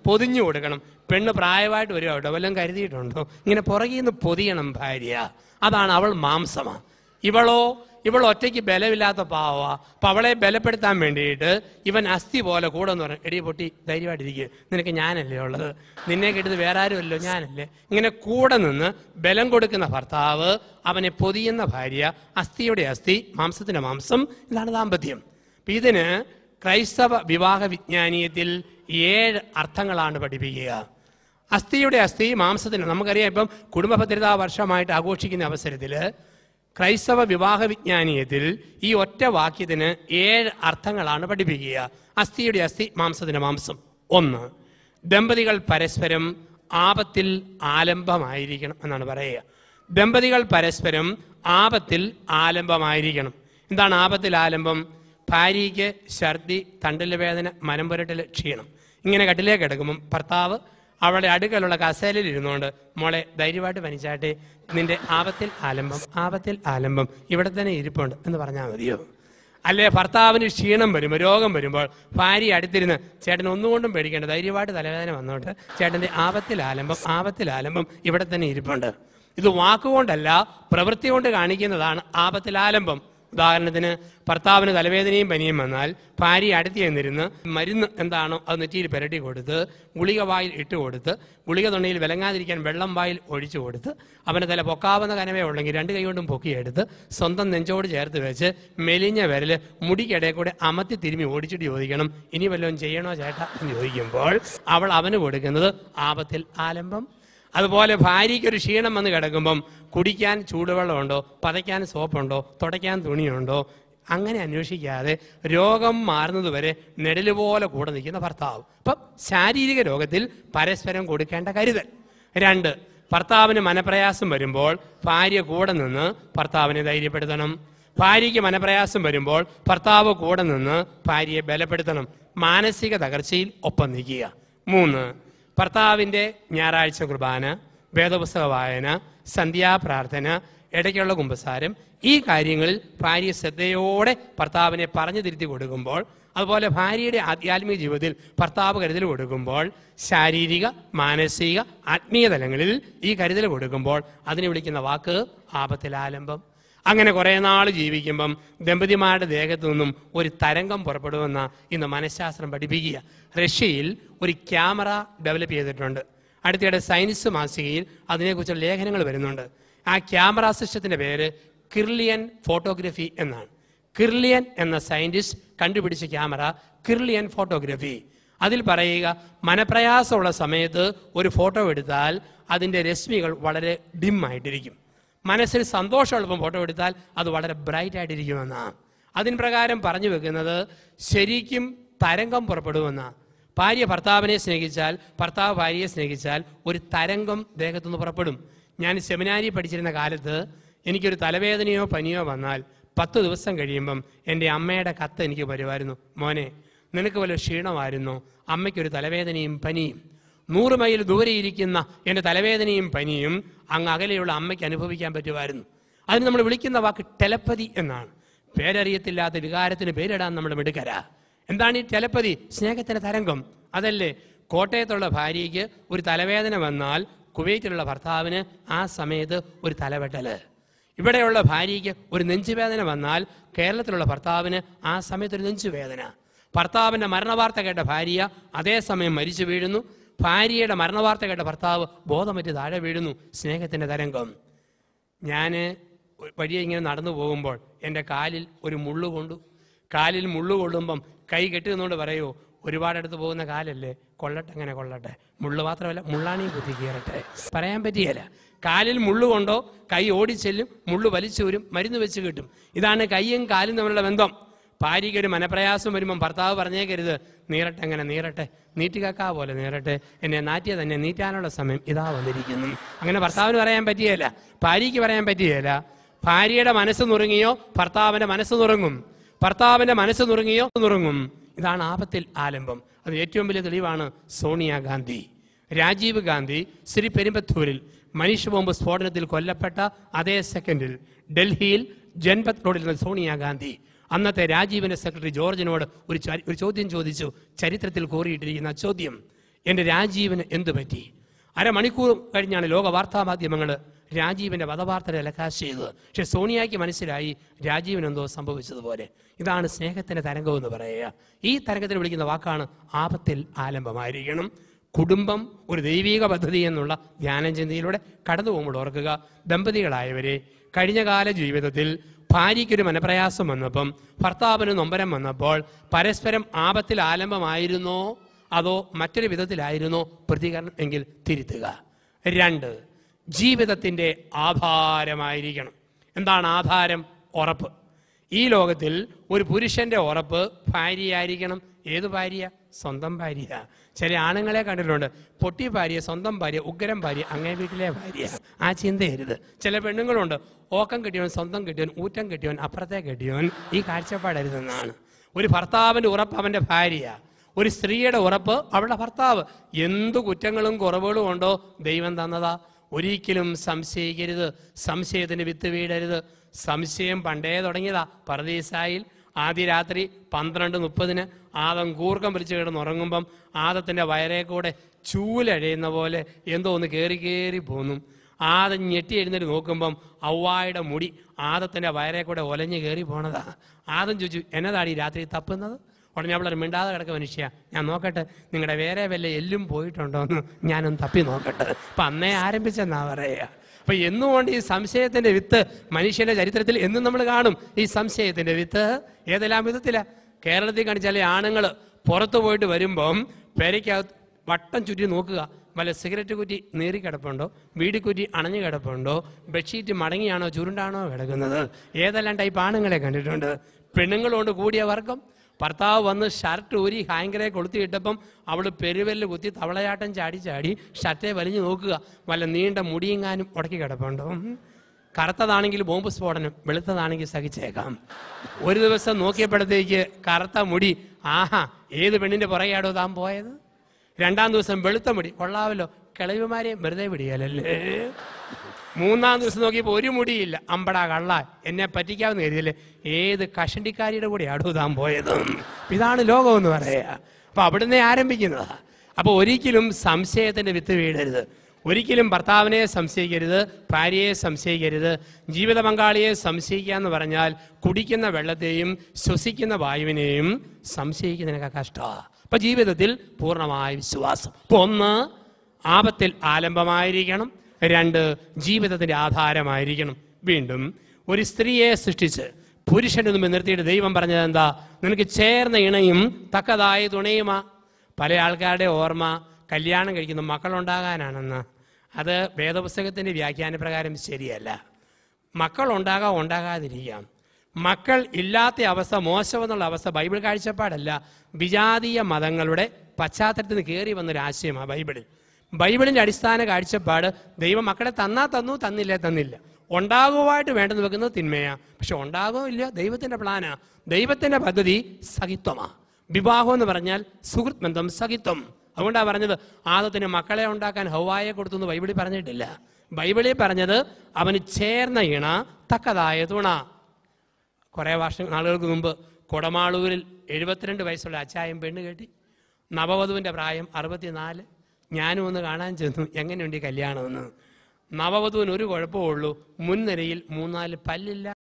പൊതിഞ്ഞു കൊടുക്കണം. പെണ്ണ് പ്രായമായിട്ട് വരിക കേട്ടോ, വല്ലതും കരുതിയിട്ടുണ്ടോ? ഇങ്ങനെ പുറകിൽ നിന്ന് പൊതിയണം ഭാര്യ. അതാണ് അവൾ മാംസമാണ്. ഇവൾ ഒറ്റയ്ക്ക് ബലമില്ലാത്ത പാവാ. അപ്പം അവളെ ബലപ്പെടുത്താൻ വേണ്ടിയിട്ട് ഇവൻ അസ്ഥി പോലെ കൂടെ എന്ന് പറഞ്ഞു, എടി പൊട്ടി ധൈര്യമായിട്ടിരിക്കുക, നിനക്ക് ഞാനല്ലേ ഉള്ളത്, നിന്നെ കിട്ടിയത് വേറെ ആരുമല്ലോ, ഞാനല്ലേ. ഇങ്ങനെ കൂടെ നിന്ന് ബലം കൊടുക്കുന്ന ഭർത്താവ്, അവനെ പൊതിയുന്ന ഭാര്യ, അസ്ഥിയുടെ അസ്ഥി, മാംസത്തിന്റെ മാംസം. ഇതാണ് ദാമ്പത്യം. അപ്പം ഇതിന് ക്രൈസ്തവ വിവാഹ വിജ്ഞാനീയത്തിൽ 7 അർത്ഥങ്ങളാണ് പഠിപ്പിക്കുക. അസ്ഥിയുടെ അസ്ഥി, മാംസത്തിന്. നമുക്കറിയാം, ഇപ്പം കുടുംബ ഭദ്രതാ വർഷമായിട്ട് ആഘോഷിക്കുന്ന അവസരത്തിൽ ക്രൈസ്തവ വിവാഹ വിജ്ഞാനീയത്തിൽ ഈ ഒറ്റ വാക്യത്തിന് 7 അർത്ഥങ്ങളാണ് പഠിപ്പിക്കുക. അസ്ഥിയുടെ അസ്ഥി, മാംസത്തിന്റെ മാംസം. 1, ദമ്പതികൾ പരസ്പരം ആപത്തിൽ ആലംബമായിരിക്കണം എന്നാണ് പറയുക. ദമ്പതികൾ പരസ്പരം ആപത്തിൽ ആലംബമായിരിക്കണം. എന്താണ് ആപത്തിൽ ആലംബം? ഭാര്യയ്ക്ക് ഛർദി, തണ്ടിൽ വേദന, മനം പുരട്ടൽ, ക്ഷീണം. ഇങ്ങനെ കട്ടിലേക്ക് കിടക്കുമ്പം ഭർത്താവ് അവളുടെ അടുക്കലുള്ള കസേലയിൽ ഇരുന്നുകൊണ്ട്, മോളെ ധൈര്യമായിട്ട് പനിച്ചാട്ടെ, നിന്റെ ആപത്തിൽ ആലംബം ഇവിടെ തന്നെ ഇരിപ്പുണ്ട് എന്ന് പറഞ്ഞാൽ മതിയോ? അല്ലെ ഭർത്താവിന് ക്ഷീണം വരുമ്പോൾ, രോഗം വരുമ്പോൾ ഭാര്യ അടുത്തിരുന്ന്, ചേട്ടൻ ഒന്നുകൊണ്ടും പേടിക്കേണ്ട, ധൈര്യമായിട്ട് തലവേദന വന്നോട്ട്, ചേട്ടൻ്റെ ആപത്തിൽ ആലംബം ഇവിടെ തന്നെ ഇരിപ്പുണ്ട്. ഇത് വാക്കുകൊണ്ടല്ല, പ്രവൃത്തി കൊണ്ട് കാണിക്കുന്നതാണ് ആപത്തിൽ ആലംബം. ഉദാഹരണത്തിന്, ഭർത്താവിന് തലവേദനയും പനിയും വന്നാൽ ഭാര്യ അടുത്ത് ചെന്നിരുന്ന് മരുന്ന് എന്താണോ അത് നെറ്റിയിൽ പുരട്ടി കൊടുത്ത്, ഗുളിക വായിൽ ഇട്ട് കൊടുത്ത്, ഗുളിക തൊണ്ടയിൽ വിലങ്ങാതിരിക്കാൻ വെള്ളം വായിൽ ഒഴിച്ചു കൊടുത്ത്, അവന് തല പൊക്കാവുന്ന കനവേ ഉള്ളെങ്കിൽ 2 കൈ കൊണ്ടും പൊക്കിയെടുത്ത് സ്വന്തം നെഞ്ചോട് ചേർത്ത് വെച്ച് മെലിഞ്ഞ വിരൽ മുടിക്കിടയിൽ കൂടെ അമത്തി തിരുമ്മി ഓടിച്ചിട്ട് ചോദിക്കണം, ഇനി വല്ലതും ചെയ്യണോ ചേട്ടാ എന്ന് ചോദിക്കുമ്പോൾ അവൾ അവന് കൊടുക്കുന്നത് ആപത്തിൽ ആലംബം. അതുപോലെ ഭാര്യയ്ക്കൊരു ക്ഷീണം വന്ന് കിടക്കുമ്പം കുടിക്കാൻ ചൂടുവെള്ളമുണ്ടോ, പതയ്ക്കാൻ സോപ്പുണ്ടോ, തുടയ്ക്കാൻ തുണിയുണ്ടോ, അങ്ങനെ അന്വേഷിക്കാതെ രോഗം മാറുന്നതുവരെ നെടലുപോലെ കൂടെ നിൽക്കുന്ന ഭർത്താവ്. അപ്പം ശാരീരിക രോഗത്തിൽ പരസ്പരം കൊടുക്കേണ്ട കരുതൽ. 2, ഭർത്താവിന് മനപ്രയാസം വരുമ്പോൾ ഭാര്യ കൂടെ നിന്ന് ഭർത്താവിനെ ധൈര്യപ്പെടുത്തണം. ഭാര്യയ്ക്ക് മനപ്രയാസം വരുമ്പോൾ ഭർത്താവ് കൂടെ നിന്ന് ഭാര്യയെ ബലപ്പെടുത്തണം. മാനസിക തകർച്ചയിൽ ഒപ്പം നിൽക്കുക. 3, ഭർത്താവിൻ്റെ ഞായറാഴ്ച കുർബാന, വേദപുസ്തക വായന, സന്ധ്യാപ്രാർത്ഥന, ഇടയ്ക്കുള്ള കുമ്പസാരം, ഈ കാര്യങ്ങളിൽ ഭാര്യ ശ്രദ്ധയോടെ ഭർത്താവിനെ പറഞ്ഞു തിരുത്തി കൊടുക്കുമ്പോൾ, അതുപോലെ ഭാര്യയുടെ ആധ്യാത്മിക ജീവിതത്തിൽ ഭർത്താവ് കരുതൽ കൊടുക്കുമ്പോൾ, ശാരീരിക, മാനസിക, ആത്മീയ തലങ്ങളിൽ ഈ കരുതൽ കൊടുക്കുമ്പോൾ അതിനെ വിളിക്കുന്ന വാക്ക് ആപത്തിൽ ആലംബം. അങ്ങനെ കുറേ നാൾ ജീവിക്കുമ്പം ദമ്പതിമാരുടെ ദേഹത്തു നിന്നും ഒരു തരംഗം പുറപ്പെടുമെന്ന ഇന്ന് മനഃശാസ്ത്രം പഠിപ്പിക്കുക. റഷ്യയിൽ ഒരു ക്യാമറ ഡെവലപ്പ് ചെയ്തിട്ടുണ്ട്. അടുത്തിടെ സയൻസ് മാസികയിൽ അതിനെക്കുറിച്ചുള്ള ലേഖനങ്ങൾ വരുന്നുണ്ട്. ആ ക്യാമറ സിസ്റ്റത്തിൻ്റെ പേര് കിർലിയൻ ഫോട്ടോഗ്രഫി എന്നാണ്. കിർലിയൻ എന്ന സയൻറ്റിസ്റ്റ് കണ്ടുപിടിച്ച ക്യാമറ കിർലിയൻ ഫോട്ടോഗ്രഫി. അതിൽ പറയുക, മനപ്രയാസമുള്ള സമയത്ത് ഒരു ഫോട്ടോ എടുത്താൽ അതിൻ്റെ രശ്മികൾ വളരെ ഡിം ആയിട്ടിരിക്കും. മനസ്സിൽ സന്തോഷമുള്ളപ്പം ഫോട്ടോ എടുത്താൽ അത് വളരെ ബ്രൈറ്റ് ആയിട്ടിരിക്കുമെന്നാണ്. അതിന് പ്രകാരം പറഞ്ഞു വെക്കുന്നത് ശരിക്കും തരംഗം പുറപ്പെടുമെന്നാണ്. ഭാര്യ ഭർത്താവിനെ സ്നേഹിച്ചാൽ, ഭർത്താവ് ഭാര്യയെ സ്നേഹിച്ചാൽ ഒരു തരംഗം ദേഹത്തുനിന്ന് പുറപ്പെടും. ഞാൻ സെമിനാരി പഠിച്ചിരുന്ന കാലത്ത് എനിക്കൊരു തലവേദനയോ പനിയോ വന്നാൽ 10 ദിവസം കഴിയുമ്പം എൻ്റെ അമ്മയുടെ കത്ത് എനിക്ക് വരുമായിരുന്നു, മോനെ നിനക്ക് വല്ല ക്ഷീണമായിരുന്നോ, അമ്മയ്ക്കൊരു തലവേദനയും പനിയും. 100 മൈൽ ദൂരെ ഇരിക്കുന്ന എൻ്റെ തലവേദനയും പനിയും അങ്ങ് അകലെയുള്ള അമ്മയ്ക്ക് അനുഭവിക്കാൻ പറ്റുമായിരുന്നു. അതിന് നമ്മൾ വിളിക്കുന്ന വാക്ക് ടെലപ്പതി എന്നാണ്. പേരറിയത്തില്ലാത്ത വികാരത്തിന് പേരിടാൻ നമ്മൾ മിടുക്കരാ. എന്താണ് ഈ ടെലപ്പതി? സ്നേഹത്തിൻ്റെ തരംഗം. അതല്ലേ കോട്ടയത്തുള്ള ഭാര്യയ്ക്ക് ഒരു തലവേദന വന്നാൽ കുവൈറ്റിലുള്ള ഭർത്താവിന് ആ സമയത്ത് ഒരു തലവെട്ടല്. ഇവിടെയുള്ള ഭാര്യയ്ക്ക് ഒരു നെഞ്ചുവേദന വന്നാൽ കേരളത്തിലുള്ള ഭർത്താവിന് ആ സമയത്ത് ഒരു നെഞ്ചുവേദന. ഭർത്താവിൻ്റെ മരണവാർത്ത കേട്ട ഭാര്യ അതേസമയം മരിച്ചു വീഴുന്നു. ഭാര്യയുടെ മരണവാർത്ത കേട്ട ഭർത്താവ് ബോധമറ്റ് താഴെ വീഴുന്നു. സ്നേഹത്തിൻ്റെ തരംഗം. ഞാൻ വഴിയെ ഇങ്ങനെ നടന്നു പോകുമ്പോൾ എൻ്റെ കാലിൽ ഒരു മുള്ളു കൊണ്ടു. കാലിൽ മുള്ളു കൊള്ളുമ്പം കൈ കെട്ടി നിന്നുകൊണ്ട് പറയുമോ, ഒരുപാടടുത്ത് പോകുന്ന കാലല്ലേ, കൊള്ളട്ടെ, അങ്ങനെ കൊള്ളട്ടെ, മുള്ളു മാത്രമല്ല മുള്ളാണിയും കുത്തി കീറട്ടെ. പറയാൻ പറ്റിയല്ല. കാലിൽ മുള്ളു കൊണ്ടോ കൈ ഓടിച്ചെല്ലും, മുള്ളു വലിച്ചു വരും, മരുന്ന് വെച്ച് കിട്ടും. ഇതാണ് കൈയും കാലും തമ്മിലുള്ള ബന്ധം. ഭാര്യയ്ക്ക് ഒരു മനപ്രയാസം വരുമ്പം ഭർത്താവ് പറഞ്ഞേക്കരുത്, നീറട്ടെ, അങ്ങനെ നീറട്ടെ, നീറ്റുകക്കാ പോലെ നീറട്ടെ, എന്നെ നാറ്റിയ തന്നെ നീറ്റാനുള്ള സമയം ഇതാ വന്നിരിക്കുന്നു. അങ്ങനെ ഭർത്താവിന് പറയാൻ പറ്റിയല്ല, ഭാര്യയ്ക്ക് പറയാൻ പറ്റിയല്ല. ഭാര്യയുടെ മനസ്സ് നുറുങ്ങിയോ ഭർത്താവിൻ്റെ മനസ്സ് നുറുങ്ങും, ഭർത്താവിൻ്റെ മനസ്സ് നുറുങ്ങിയോ നുറുങ്ങും. ഇതാണ് ആപത്തിൽ ആലംബം. അത് ഏറ്റവും വലിയ തെളിവാണ് സോണിയാഗാന്ധി. രാജീവ് ഗാന്ധി ശ്രീ പെരുമ്പത്തൂരിൽ മനുഷ്യ ബോംബ് സ്ഫോടനത്തിൽ കൊല്ലപ്പെട്ട അതേ സെക്കൻഡിൽ ഡൽഹിയിൽ ജൻപത് റോഡിൽ നിന്ന് സോണിയാഗാന്ധി അന്നത്തെ രാജീവിൻ്റെ സെക്രട്ടറി ജോർജിനോട് ഒരു ചോദ്യം ചോദിച്ചു. ചരിത്രത്തിൽ കോറിയിട്ടിരിക്കുന്ന ചോദ്യം, എൻ്റെ രാജീവിന് എന്തു പറ്റി? അരമണിക്കൂർ കഴിഞ്ഞാണ് ലോക വാർത്താ മാധ്യമങ്ങൾ രാജീവിൻ്റെ വധവാർത്ത ടെലികാസ്റ്റ് ചെയ്തത്. പക്ഷെ സോണിയയ്ക്ക് മനസ്സിലായി രാജീവിനെന്തോ സംഭവിച്ചതുപോലെ. ഇതാണ് സ്നേഹത്തിൻ്റെ തരംഗം എന്ന് പറയുക. ഈ തരംഗത്തിന് വിളിക്കുന്ന വാക്കാണ് ആപത്തിൽ ആലംബമായിരിക്കണം. കുടുംബം ഒരു ദൈവിക പദ്ധതി എന്നുള്ള ധ്യാനചിന്തയിലൂടെ കടന്നു പോകുമ്പോൾ ഓർക്കുക, ദമ്പതികളായവരെ കഴിഞ്ഞകാല ജീവിതത്തിൽ ഭാര്യയ്ക്കൊരു മനപ്രയാസം വന്നപ്പം, ഭർത്താവിന് നൊമ്പരം വന്നപ്പോൾ പരസ്പരം ആപത്തിൽ ആലംബമായിരുന്നോ അതോ മറ്റൊരു വിധത്തിലായിരുന്നോ പ്രതികരണം എങ്കിൽ തിരുത്തുക. 2, ജീവിതത്തിൻ്റെ ആധാരമായിരിക്കണം. എന്താണ് ആധാരം? ഉറപ്പ്. ഈ ലോകത്തിൽ ഒരു പുരുഷന്റെ ഉറപ്പ് ഭാര്യയായിരിക്കണം. ഏത് ഭാര്യ? സ്വന്തം ഭാര്യ. ചില ആണുങ്ങളെ കണ്ടിട്ടുണ്ട്, പൊട്ടി ഭാര്യ, സ്വന്തം ഭാര്യ, ഉഗ്രം ഭാര്യ, അങ്ങേ വീട്ടിലെ ഭാര്യ. ആ ചിന്തയരുത്. ചില പെണ്ണുങ്ങളുണ്ട്, ഓക്കം കെട്ടിയവൻ, സ്വന്തം കെട്ടിയവൻ, ഊറ്റം കെട്ടിയവൻ, അപ്പുറത്തെ കെട്ടിയവൻ. ഈ കാഴ്ചപ്പാടരുതെന്നാണ്. ഒരു ഭർത്താവിൻ്റെ ഉറപ്പ് അവൻ്റെ ഭാര്യ, ഒരു സ്ത്രീയുടെ ഉറപ്പ് അവളുടെ ഭർത്താവ്. എന്തു കുറ്റങ്ങളും കുറവുകളും ഉണ്ടോ ദൈവം തന്നതാ. ഒരിക്കലും സംശയിക്കരുത്. സംശയത്തിന് വിത്ത് വീടരുത്. സംശയം പണ്ടേ തുടങ്ങിയതാ. പർദീസായിൽ ആദ്യ രാത്രി 12:30 ആദം കൂർക്കം വലിച്ചു കിടന്നുറങ്ങുമ്പം ആദത്തിൻ്റെ വയറേ കൂടെ ചൂലഴയുന്ന പോലെ എന്തോ ഒന്ന് കയറി പോന്നു. ആദം ഞെട്ടി എഴുന്നേറ്റ് നോക്കുമ്പം ഔവായുടെ മുടി ആദത്തിൻ്റെ വയറേ കൂടെ ഒലഞ്ഞ് കയറി പോണതാ. ആദം ചോദിച്ചു, എന്നതാണ് ഈ രാത്രി തപ്പുന്നത്? ഉടനെ അവളൊരു മിണ്ടാതെ കിടക്കുക, മനുഷ്യ ഞാൻ നോക്കട്ടെ, നിങ്ങളുടെ വേറെ വല്ല എല്ലും പോയിട്ടുണ്ടോ എന്ന് ഞാനൊന്ന് തപ്പി നോക്കട്ടെ. അപ്പം അന്നേ ആരംഭിച്ചെന്നാ പറയുക. അപ്പം എന്നുകൊണ്ട് ഈ സംശയത്തിൻ്റെ വിത്ത് മനുഷ്യൻ്റെ ചരിത്രത്തിൽ എന്നും നമ്മൾ കാണും. ഈ സംശയത്തിൻ്റെ വിത്ത് ഏതെല്ലാം വിധത്തിലാണ്? കേരളത്തിൽ കാണിച്ചാൽ ആണുങ്ങൾ പുറത്തു പോയിട്ട് വരുമ്പം പെരയ്ക്കകത്ത് വട്ടം ചുറ്റി നോക്കുക, വല്ല സിഗരറ്റ് കുറ്റി നീറി കിടപ്പുണ്ടോ, വീടിക്കുറ്റി അണഞ്ഞു കിടപ്പുണ്ടോ, ബെഡ്ഷീറ്റ് മടങ്ങിയാണോ ചുരുണ്ടാണോ കിടക്കുന്നത്. ഏതെല്ലാം ടൈപ്പ് ആണുങ്ങളെ കണ്ടിട്ടുണ്ട്. പെണ്ണുങ്ങളുണ്ട് കൂടിയ വർഗം. ഭർത്താവ് വന്ന് ഷർട്ട് ഊരി ഹാങ്കറെ കൊളുത്തിയിട്ടപ്പം അവൾ പെരുവെല്ല് കുത്തി തവളയാട്ടം ചാടി ഷർട്ടെ വലിഞ്ഞു നോക്കുക, വല്ല നീണ്ട മുടിയെങ്ങാനും ഉടക്കി കിടപ്പുണ്ടോ. കറുത്തതാണെങ്കിൽ ബോംബ് സ്ഫോടനം, വെളുത്തതാണെങ്കിൽ സഹിച്ചേക്കാം. ഒരു ദിവസം നോക്കിയപ്പോഴത്തേക്ക് കറുത്ത മുടി, ആഹാ ഏത് പെണ്ണിൻ്റെ പുറകെയാടോ താൻ പോയത്. 2-ാം ദിവസം വെളുത്ത മുടി, കൊള്ളാവല്ലോ, കിളവിമാരെയും വെറുതെ പിടിയാലല്ലേ. 3-ാം ദിവസം നോക്കിയപ്പോൾ ഒരു മുടിയില്ല, അമ്പടാ കള്ള, എന്നെ പറ്റിക്കാവുന്ന കരുതിയല്ലേ. ഏത് കഷണ്ടിക്കാരിയുടെ കൂടെ അടുതാൻ പോയത്. ഇതാണ് ലോകം എന്ന് പറയുക. അപ്പം അവിടുന്ന് ആരംഭിക്കുന്നതാ. അപ്പോൾ ഒരിക്കലും സംശയത്തിൻ്റെ വിത്ത് വീഴരുത്. ഒരിക്കലും ഭർത്താവിനെ സംശയിക്കരുത്, ഭാര്യയെ സംശയിക്കരുത്. ജീവിത പങ്കാളിയെ സംശയിക്കുക എന്ന് പറഞ്ഞാൽ കുടിക്കുന്ന വെള്ളത്തെയും ശ്വസിക്കുന്ന വായുവിനെയും സംശയിക്കുന്നതിനൊക്കെ കഷ്ടമാണ്. അപ്പം ജീവിതത്തിൽ പൂർണ്ണമായ വിശ്വാസം. അപ്പോൾ 1, ആപത്തിൽ ആലംബമായിരിക്കണം. 2, ജീവിതത്തിൻ്റെ ആധാരമായിരിക്കണം. വീണ്ടും ഒരു സ്ത്രീയെ സൃഷ്ടിച്ച് പുരുഷൻ്റെ മുമ്പിൽ നിർത്തിയിട്ട് ദൈവം പറഞ്ഞത് എന്താ? നിനക്ക് ചേർന്ന ഇണയും തക്കതായ തുണയുമാ. പല ആൾക്കാരുടെ ഓർമ്മ കല്യാണം കഴിക്കുന്ന മക്കളുണ്ടാകാനാണെന്ന്. അത് വേദപുസ്തകത്തിൻ്റെ വ്യാഖ്യാന പ്രകാരം ശരിയല്ല. മക്കളുണ്ടാകാം, ഉണ്ടാകാതിരിക്കാം. മക്കൾ ഇല്ലാത്ത അവസ്ഥ, മോശമെന്നുള്ള അവസ്ഥ ബൈബിൾ കാഴ്ചപ്പാടല്ല. വിജാതീയ മതങ്ങളുടെ പശ്ചാത്തലത്തിൽ നിന്ന് കയറി വന്നൊരു ആശയമാണ് ബൈബിളിൽ. ബൈബിളിൻ്റെ അടിസ്ഥാന കാഴ്ചപ്പാട് ദൈവം മക്കളെ തന്നില്ല, തന്നില്ല. ഉണ്ടാകുവായിട്ട് വേണ്ടെന്ന് വെക്കുന്നത് തിന്മയാണ്. പക്ഷെ ഉണ്ടാകുമോ ഇല്ല, ദൈവത്തിൻ്റെ പ്ലാനാ. ദൈവത്തിൻ്റെ പദ്ധതി സഹിത്വമാണ്. വിവാഹം എന്ന് പറഞ്ഞാൽ സുഹൃത്ത് ബന്ധം, സഹിത്വം. അതുകൊണ്ടാണ് പറഞ്ഞത് ആദത്തിന് മക്കളെ ഉണ്ടാക്കാൻ ഹൗവായെ കൊടുത്തു ബൈബിളിൽ പറഞ്ഞിട്ടില്ല. ബൈബിളിൽ പറഞ്ഞത് അവന് ചേർന്ന ഇണ, തക്കതായ തുണ. കുറേ നാളുകൾക്ക് മുമ്പ് കൊടമാളൂരിൽ 72 വയസ്സുള്ള അച്ചായൻ പെണ്ണ് കെട്ടി. നവവധുവിൻ്റെ പ്രായം 64. ഞാനും ഒന്ന് കാണാൻ ചെന്നു, എങ്ങനെയുണ്ട് ഈ കല്യാണമെന്ന്. നവവധുവിന് ഒരു കുഴപ്പമുള്ളൂ, മുൻനിരയിൽ 3-4 പല്ലില്ല.